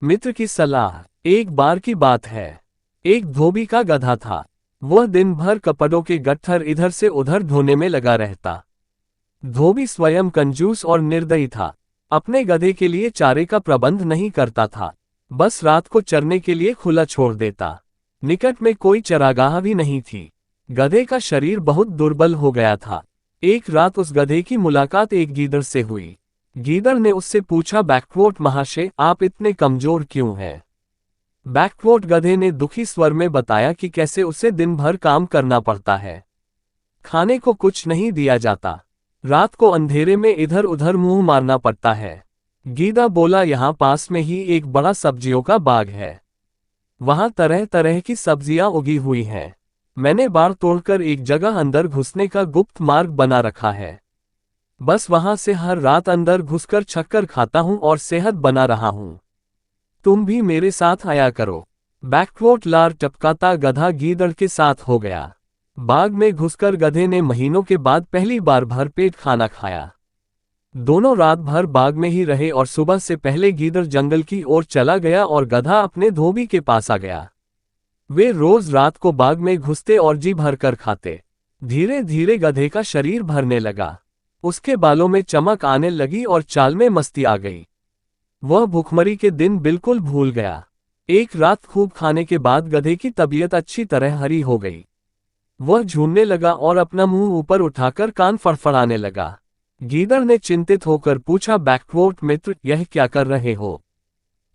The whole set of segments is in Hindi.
मित्र की सलाह। एक बार की बात है, एक धोबी का गधा था। वह दिन भर कपड़ों के गट्ठर इधर से उधर ढोने में लगा रहता। धोबी स्वयं कंजूस और निर्दयी था। अपने गधे के लिए चारे का प्रबंध नहीं करता था, बस रात को चरने के लिए खुला छोड़ देता। निकट में कोई चरागाह भी नहीं थी। गधे का शरीर बहुत दुर्बल हो गया था। एक रात उस गधे की मुलाकात एक गीदड़ से हुई। गीदड़ ने उससे पूछा, बैकवर्ड महाशय, आप इतने कमजोर क्यों हैं? बैकवर्ड गधे ने दुखी स्वर में बताया कि कैसे उसे दिन भर काम करना पड़ता है। खाने को कुछ नहीं दिया जाता। रात को अंधेरे में इधर उधर मुंह मारना पड़ता है। गीदड़ बोला, यहाँ पास में ही एक बड़ा सब्जियों का बाग है। वहां तरह तरह की सब्जियां उगी हुई हैं। मैंने बाड़ तोड़कर एक जगह अंदर घुसने का गुप्त मार्ग बना रखा है। बस वहां से हर रात अंदर घुसकर छक्कर खाता हूं और सेहत बना रहा हूं। तुम भी मेरे साथ आया करो। बैकवर्ड लार टपकाता गधा गीदड़ के साथ हो गया। बाग में घुसकर गधे ने महीनों के बाद पहली बार भरपेट खाना खाया। दोनों रात भर बाग में ही रहे और सुबह से पहले गीदड़ जंगल की ओर चला गया और गधा अपने धोबी के पास आ गया। वे रोज रात को बाग में घुसते और जी भर कर खाते। धीरे धीरे गधे का शरीर भरने लगा। उसके बालों में चमक आने लगी और चाल में मस्ती आ गई। वह भूखमरी के दिन बिल्कुल भूल गया। एक रात खूब खाने के बाद गधे की तबीयत अच्छी तरह हरी हो गई। वह झूमने लगा और अपना मुंह ऊपर उठाकर कान फड़फड़ाने लगा। गीदड़ ने चिंतित होकर पूछा, बैकवर्ड मित्र, यह क्या कर रहे हो?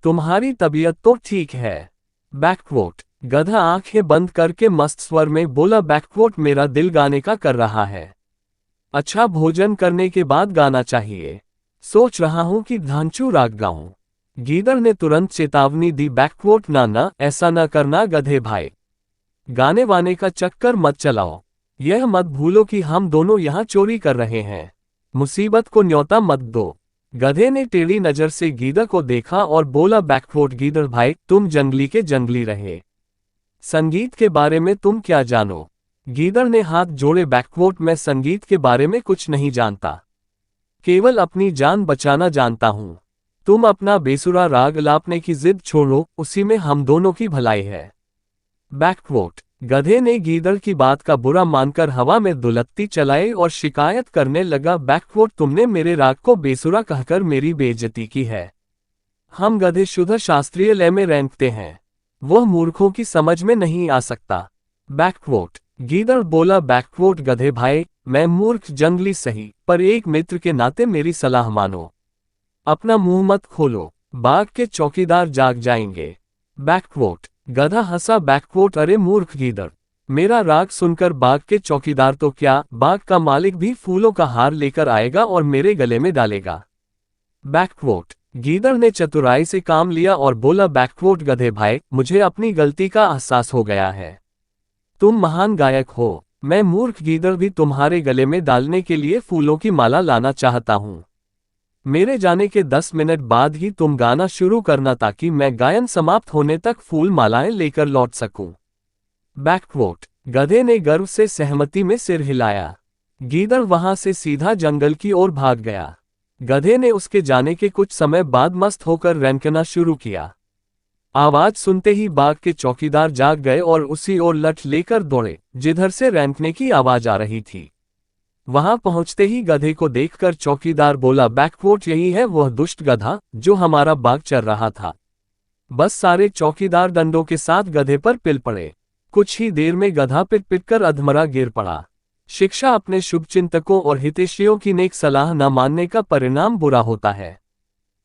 तुम्हारी तबीयत तो ठीक है। बैकवर्ड गधा आंखें बंद करके मस्त स्वर में बोला, बैकवर्ड मेरा दिल गाने का कर रहा है। अच्छा भोजन करने के बाद गाना चाहिए। सोच रहा हूं कि धांचू राग गाऊं। गीदड़ ने तुरंत चेतावनी दी, बैकवर्ड ना, ऐसा न करना गधे भाई। गाने वाने का चक्कर मत चलाओ। यह मत भूलो कि हम दोनों यहाँ चोरी कर रहे हैं। मुसीबत को न्योता मत दो। गधे ने टेढ़ी नजर से गीदड़ को देखा और बोला, बैकवर्ड गीदड़ भाई, तुम जंगली के जंगली रहे। संगीत के बारे में तुम क्या जानो? गीदड़ ने हाथ जोड़े, बैकवर्ड मैं संगीत के बारे में कुछ नहीं जानता, केवल अपनी जान बचाना जानता हूं। तुम अपना बेसुरा राग लापने की जिद छोड़ो, उसी में हम दोनों की भलाई है। बैकवर्ड गधे ने गीदड़ की बात का बुरा मानकर हवा में दुलत्ती चलाई और शिकायत करने लगा, बैकवर्ड तुमने मेरे राग को बेसुरा कहकर मेरी बेइज्जती की है। हम गधे शुद्ध शास्त्रीय लय में रेंगते हैं, वह मूर्खों की समझ में नहीं आ सकता। बैकवर्ड गीदड़ बोला, बैकवर्ड गधे भाई, मैं मूर्ख जंगली सही, पर एक मित्र के नाते मेरी सलाह मानो। अपना मुंह मत खोलो, बाग के चौकीदार जाग जाएंगे। बैकवर्ड गधा हंसा, बैकवर्ड अरे मूर्ख गीदड़, मेरा राग सुनकर बाग के चौकीदार तो क्या, बाग का मालिक भी फूलों का हार लेकर आएगा और मेरे गले में डालेगा। बैकवर्ड गीदड़ ने चतुराई से काम लिया और बोला, बैकवर्ड गधे भाई, मुझे अपनी गलती का एहसास हो गया है। तुम महान गायक हो, मैं मूर्ख गीदड़ भी तुम्हारे गले में डालने के लिए फूलों की माला लाना चाहता हूं। मेरे जाने के 10 मिनट बाद ही तुम गाना शुरू करना ताकि मैं गायन समाप्त होने तक फूल मालाएं लेकर लौट सकूं। बैकवर्ड गधे ने गर्व से सहमति में सिर हिलाया। गीदड़ वहां से सीधा जंगल की ओर भाग गया। गधे ने उसके जाने के कुछ समय बाद मस्त होकर रेंकना शुरू किया। आवाज सुनते ही बाग के चौकीदार जाग गए और उसी ओर लठ लेकर दौड़े जिधर से रेंकने की आवाज आ रही थी। वहां पहुंचते ही गधे को देखकर चौकीदार बोला, बैकवर्ड यही है वह दुष्ट गधा जो हमारा बाग चर रहा था। बस सारे चौकीदार डंडों के साथ गधे पर पिल पड़े। कुछ ही देर में गधा पिट पिट कर अधमरा गिर पड़ा। शिक्षा अपने शुभचिंतकों और हितैषियों की नेक सलाह न मानने का परिणाम बुरा होता है।